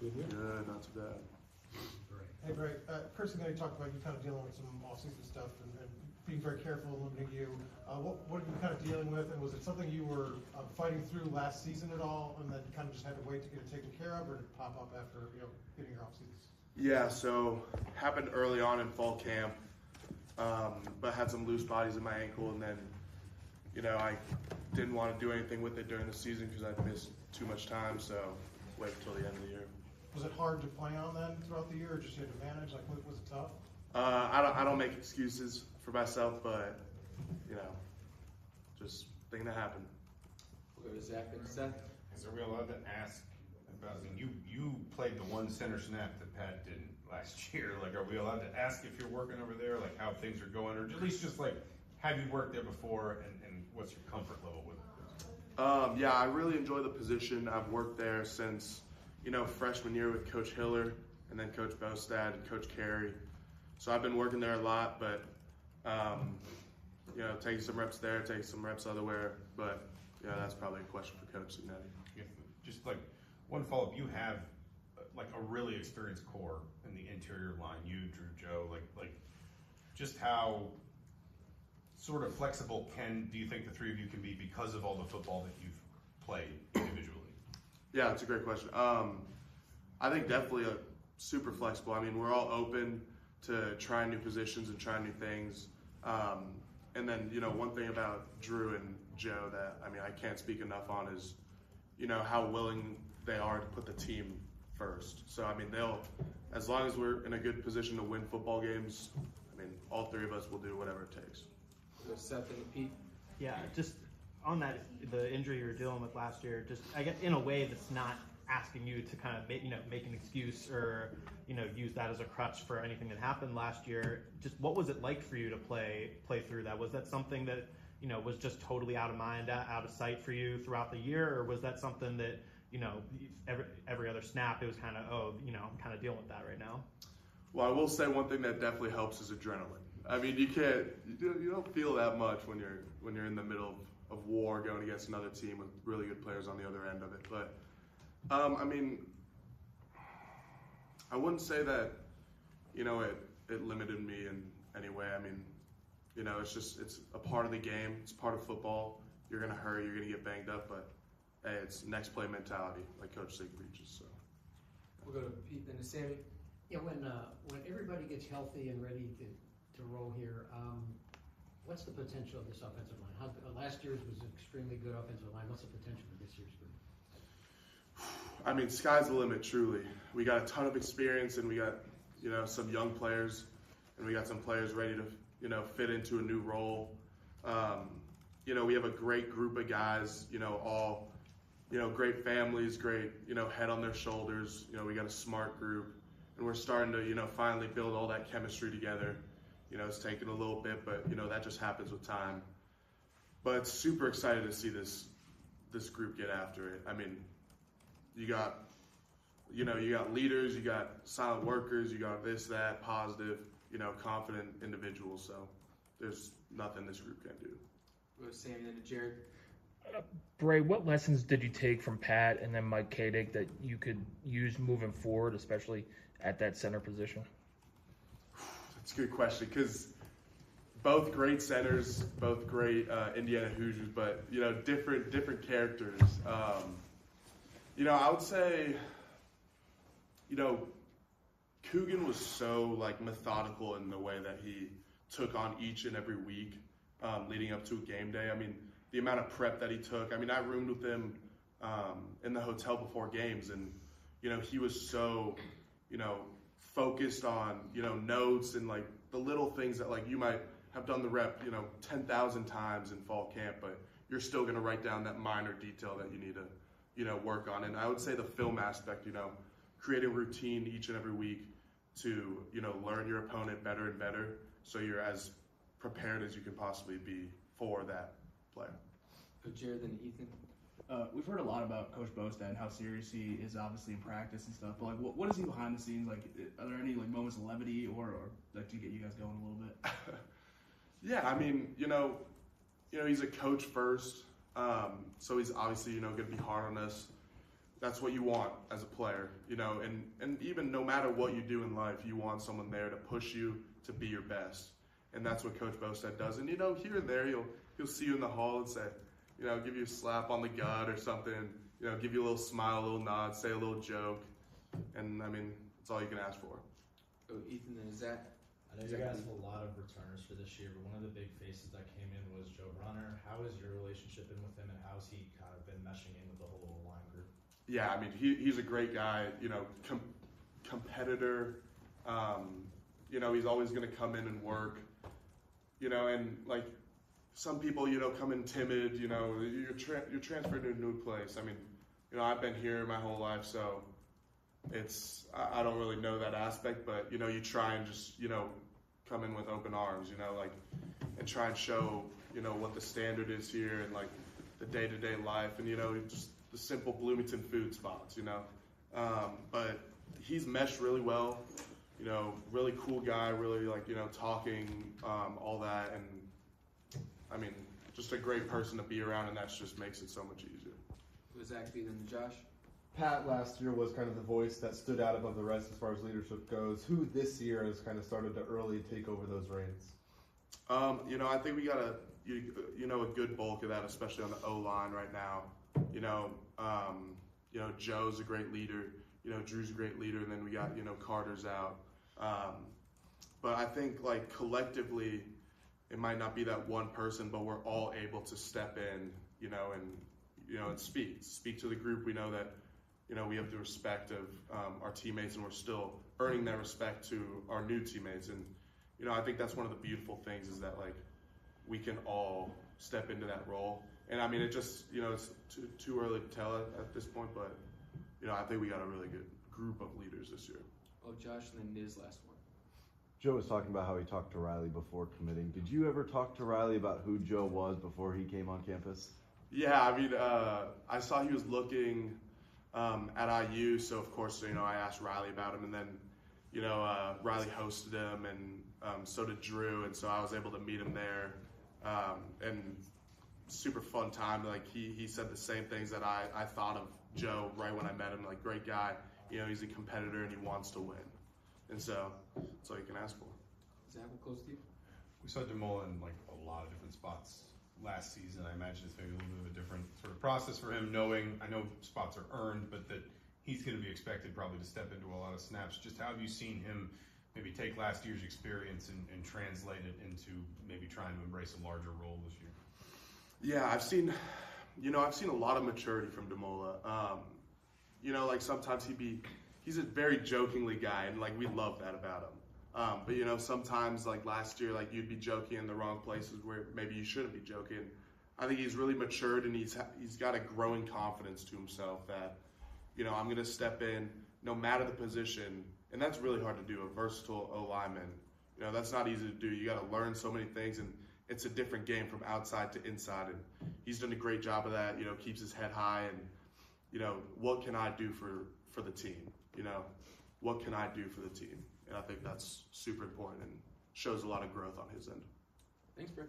Good, not too bad. Hey, Bray, Chris, you talked about you kind of dealing with some off-season stuff and being very careful and limiting you. What are you kind of dealing with, and was it something you were fighting through last season at all, and then you kind of just had to wait to get it taken care of, or did it pop up after getting your off-season? Yeah, so happened early on in fall camp, but had some loose bodies in my ankle, and then I didn't want to do anything with it during the season because I'd missed too much time, so wait until the end of the year. Was it hard to play on then throughout the year, or just you had to manage? Like, was it tough? I don't make excuses for myself, but just thing that happened. We'll go to Zach and Seth. Are we allowed to ask about? I mean, you played the one center snap that Pat didn't last year. Like, are we allowed to ask if you're working over there, like how things are going, or at least just like have you worked there before, and what's your comfort level with it? Yeah, I really enjoy the position. I've worked there since freshman year with Coach Hiller, and then Coach Bostad and Coach Carey. So I've been working there a lot, but taking some reps there, taking some reps otherwhere. But that's probably a question for Coach Signetti. Just like one follow-up, you have like a really experienced core in the interior line. You, Drew, Joe, like just how sort of flexible do you think the three of you can be because of all the football that you've played individually? Yeah, that's a great question. I think definitely super flexible. I mean, we're all open to trying new positions and trying new things. And then, one thing about Drew and Joe that, I can't speak enough on is, how willing they are to put the team first. So, they'll, as long as we're in a good position to win football games, all three of us will do whatever it takes. We'll go Seth and Pete. Yeah, just on that, the injury you were dealing with last year, just I guess in a way that's not asking you to kind of make an excuse or use that as a crutch for anything that happened last year. Just what was it like for you to play through that? Was that something that was just totally out of mind, out of sight for you throughout the year, or was that something that every other snap it was kind of I'm kind of dealing with that right now? Well, I will say one thing that definitely helps is adrenaline. You don't feel that much when you're in the middle of war going against another team with really good players on the other end of it. But I wouldn't say that it limited me in any way. It's a part of the game. It's part of football. You're gonna hurt. You're gonna get banged up, but hey, it's next play mentality, like Coach Sig preaches. So we'll go to Pete and Sammy. Yeah, when everybody gets healthy and ready to roll here, what's the potential of this offensive line? Last year's was an extremely good offensive line. What's the potential for this year's group? Sky's the limit, truly. We got a ton of experience, and we got some young players, and we got some players ready to fit into a new role. We have a great group of guys, all great families, great head on their shoulders. We got a smart group, and we're starting to finally build all that chemistry together. It's taken a little bit, but that just happens with time. But super excited to see this group get after it. You got leaders, you got silent workers, you got this, that, positive, confident individuals. So there's nothing this group can do. We'll go to Sammy and Jared. Bray, what lessons did you take from Pat and then Mike Kadick that you could use moving forward, especially at that center position? That's a good question, because both great centers, both great Indiana Hoosiers, but different characters. I would say, Coogan was so methodical in the way that he took on each and every week leading up to a game day. The amount of prep that he took. I roomed with him in the hotel before games, and he was so focused on notes and the little things that you might have done the rep 10,000 times in fall camp, but you're still going to write down that minor detail that you need to work on. And I would say the film aspect, create a routine each and every week to learn your opponent better and better, so you're as prepared as you can possibly be for that player. Go Jared and Ethan. We've heard a lot about Coach Bostad and how serious he is, obviously in practice and stuff. But what is he behind the scenes? Are there any moments of levity or to get you guys going a little bit? Yeah, he's a coach first, so he's obviously going to be hard on us. that's what you want as a player, you know, and even no matter what you do in life, you want someone there to push you to be your best. And that's what Coach Bostad does. And, you know, here and there, he'll see you in the hall and say, you know, give you a slap on the gut or something, you know, give you a little smile, a little nod, say a little joke. And, I mean, that's all you can ask for. So Ethan and Zach. I know you guys have a lot of returners for this year, but one of the big faces that came in was Joe Brunner. How has your relationship been with him, and how has he kind of been meshing in with the whole line group? Yeah, I mean, he's a great guy, you know, competitor. You know, he's always going to come in and work, you know, and like some people, you know, come in timid, you know, you're transferred to a new place. I mean, you know, I've been here my whole life, so I don't really know that aspect, but, you know, you try and just, you know, come in with open arms, you know, like, and try and show, you know, what the standard is here and like the day-to-day life and, you know, just the simple Bloomington food spots, you know. But he's meshed really well, you know, really cool guy, really like, you know, talking, all that. And I mean, just a great person to be around, and that just makes it so much easier. Was Zach better than Josh? Pat last year was kind of the voice that stood out above the rest as far as leadership goes. Who this year has kind of started to early take over those reins? You know, I think we got a good bulk of that, especially on the O-line right now. You know, Joe's a great leader. You know, Drew's a great leader, and then we got, you know, Carter's out. But I think, like, collectively, it might not be that one person, but we're all able to step in, you know, and speak to the group. We know that, you know, we have the respect of our teammates, and we're still earning that respect to our new teammates. And, you know, I think that's one of the beautiful things is that, like, we can all step into that role. And, I mean, it just, you know, it's too early to tell at this point, but, you know, I think we got a really good group of leaders this year. Oh, Josh, and then Niz last one. Joe was talking about how he talked to Riley before committing. Did you ever talk to Riley about who Joe was before he came on campus? Yeah, I mean, I saw he was looking at IU, so of course, you know, I asked Riley about him, and then, you know, Riley hosted him, and so did Drew, and so I was able to meet him there, and super fun time. Like he said the same things that I thought of Joe right when I met him. Like, great guy, you know, he's a competitor and he wants to win, and so that's all you can ask for. Zach, we'll close with you. We saw Demola in like a lot of different spots last season. I imagine it's maybe a little bit of a different sort of process for him, knowing, I know spots are earned, but that he's going to be expected probably to step into a lot of snaps. Just how have you seen him maybe take last year's experience and translate it into maybe trying to embrace a larger role this year? Yeah, I've seen a lot of maturity from Demola. You know, like sometimes he's a very jokingly guy, and like we love that about him. But you know, sometimes like last year, like you'd be joking in the wrong places where maybe you shouldn't be joking. I think he's really matured, and he's got a growing confidence to himself that, you know, I'm going to step in no matter the position, and that's really hard to do. A versatile O-lineman, you know, that's not easy to do. You got to learn so many things, and it's a different game from outside to inside, and he's done a great job of that. You know, keeps his head high, and you know, what can I do for the team? You know, what can I do for the team? And I think that's super important and shows a lot of growth on his end. Thanks, Brick.